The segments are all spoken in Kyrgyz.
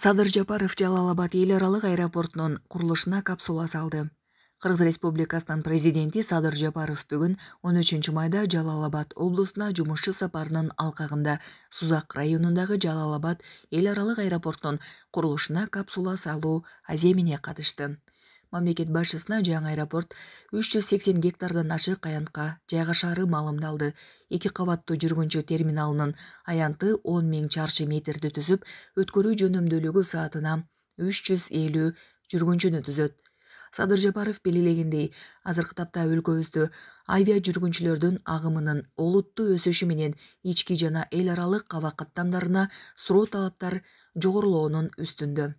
Садыр Жапаров Жалал-Абад эл аралык аэропортунун курулушуна капсула салды. Кыргыз Республикасынын президенти Садыр Жапаров бүгүн 13 майда Жалал-Абад облусуна жумушчу сапарынын алкагында Сузак районундагы Жалал-Абад эл аралык аэропортунун курулушуна капсула салуу аземине катышты. Мамлекет башчысына жаңы аэропорт 380 гектардан ашык аянтка жайгашаары маалымдалды. 2 кабаттуу жүргүнчү терминалынын аянты 10 000 чарчы метрди түзүп, өткөрүү жөнөмдүүлүгү саатына 350 жүргүнчүнү түзөт. Садыр Жапаров белгилегендей, азыркы тапта өлкөбүздө авиа жүргүнчүлөрдүн агымынын олуттуу өсүшү менен ички жана эл аралык аба каттамдарына суроо талаптар жогорулоонун үстүндө.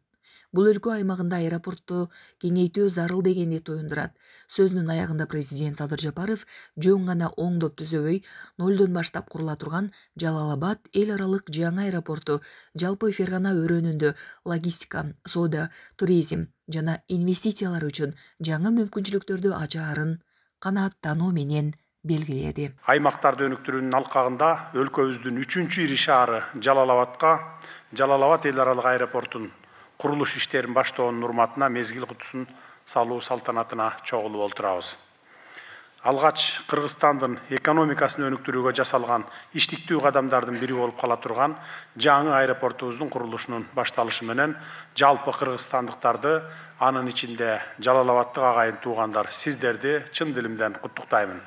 Бул өлкө аймагында аэропортту кеңейтүү зарыл дегенди туюндурат. Сөзүнүн аягында президент Садыр Жапаров жөн гана оңдоп түзөбөй, нолдон баштап курула турган Жалал-Абад эл аралык жаңы аэропорту жалпы Фергана өрөөнүндө логистика, соода, туризм жана инвестициялар үчүн жаңы мүмкүнчүлүктөрдү ачаарын канааттануу менен белгиледи. Аймактарды өнүктүрүүнүн алкагында өлкөбүздүн 3-чү ири шаары Жалал-Абадка Жалал-Абад эл аралык аэропортунун курулуш иштерин баштоонун урматына мезгил кутусун салуу салтанатына чогулуп олтурабыз. Алгач Кыргызстандын экономикасын өнүктүрүүгө жасалган иштиктүү кадамдардын бири болуп кала турган жаңы аэропортубуздун курулушунун башталышы менен жалпы кыргызстандыктарды, анын ичинде Жалал-Абадтык агайын туугандар, сиздерди чын дилимден куттуктаймын.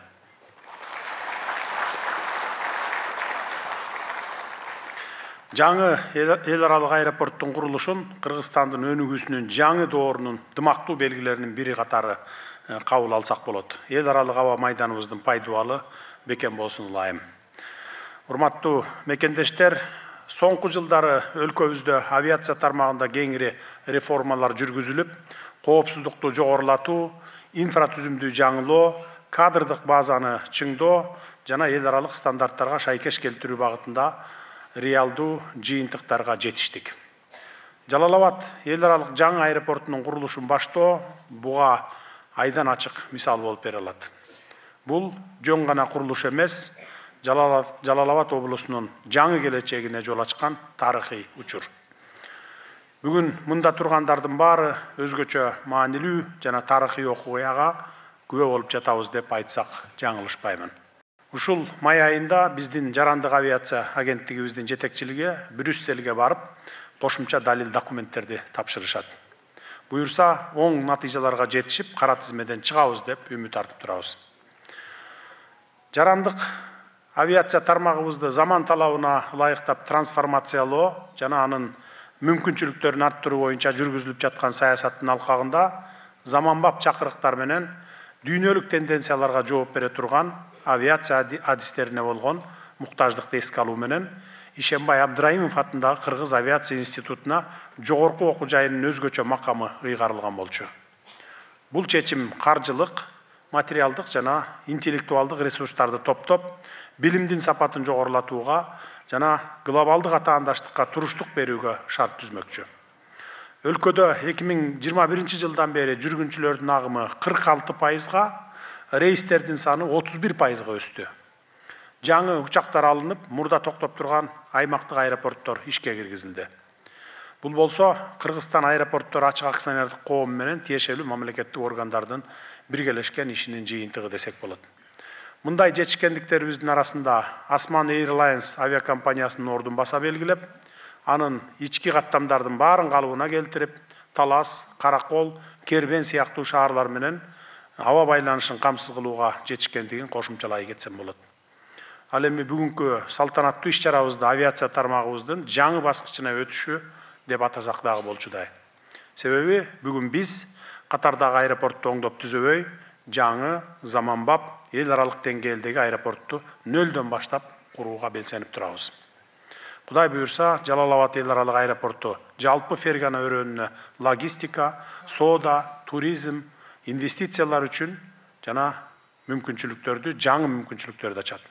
Жаңы эл аралык аэропорттун курулушун Кыргызстандын өнүгүүсүнүн жаңы доорунун дымактуу белгилеринин бири катары кабыл алсак болот. Эл аралык аба майданыбыздын пайдубалы бекем болсун ылайым. Урматтуу мекендештер, соңку жылдары өлкөбүздө авиация тармагында кеңири реформалар жүргүзүлүп, коопсуздукту жогорулатуу, инфратүзүмдү жаңылоо, кадрдык базаны чыңдоо жана эл аралык стандарттарга шайкеш келтирүү багытында реалдуу жыйынтыктарга жетиштик. Жалал-Абад эл аралык жаңы аэропортунун курулушун баштоо буга айдан ачык мисал болуп бере алат. Бул жөн гана курулуш эмес, Жалал-Абад облусунун жаңы келечегине жол ачкан тарыхый учур. Бүгүн мында тургандардын баары өзгөчө маанилүү жана тарыхый окуяга күбө болуп жатабыз деп айтсак жаңылышпаймын. Ушул май айында биздин жарандык авиация агенттигибиздин жетекчилиги Брюсселге барып, кошумча далил документтерди тапшырышат. Буюрса, оң натыйжаларга жетишип, кара тизмеден чыгабыз деп үмүт артып турабыз. Жарандык авиация тармагыбызды заман талабына ылайыктап трансформациялоо жана анын мүмкүнчүлүктөрүн арттыруу боюнча жүргүзүлүп жаткан саясаттын алкагында заманбап чакырыктар менен дүйнөлүк тенденцияларга жооп бере турган авиация адистерине болгон муктаждыкты эске алуу менен Ишембай Абдраимов атындагы Кыргыз авиация институтуна жогорку окуу жайынын өзгөчө макамы ыйгарылган болчу. Бул чечим каржылык, материалдык жана интеллектуалдык ресурстарды топтоп, билимдин сапатын жогорулатууга жана глобалдык атаандаштыкка туруштук берүүгө шарт түзмөкчү. Өлкөдө 2021 жылдан бери жүргүнчүлөрдүн агымы 46%, рейстердин саны 31%га өстү. Жаңы учактар алынып, мурда токтоп турган аймактык аэропорттор ишке киргизилди. Бул болсо, Кыргызстан аэропорттор ачык акционердик коому менен тиешелүү мамлекеттик органдардын биргелешкен ишинин жыйынтыгы десек болот. Мындай жетишкендиктерибиздин арасында Осман Airlines авиакомпаниясынын ордун баса белгилеп, анын ички каттамдардын баарын калыбына келтирип, Талас, Каракол, Кербен сыяктуу шаарлар менен аба байланышын камсыз кылууга жетишкендигин кошумчалай кетсем болот. Ал эми бүгүнкү салтанаттуу иш-чарабызды авиация тармагыбыздын жаңы баскычына өтүшү деп атасак дагы болчудай. Себеби бүгүн биз катардагы аэропортту оңдоп түзөбөй, жаңы, заманбап, эл аралык деңгээлдеги аэропортту нөлдөн баштап курууга белсенип турабыз. Кудай буюрса, Жалал-Абад эл аралык аэропорту жалпы Фергана өрөөнүнө логистика, соода, туризм, инвестициялар үчүн жана мүмкүнчүлүктөрдү, жаңы мүмкүнчүлүктөрдү ачат.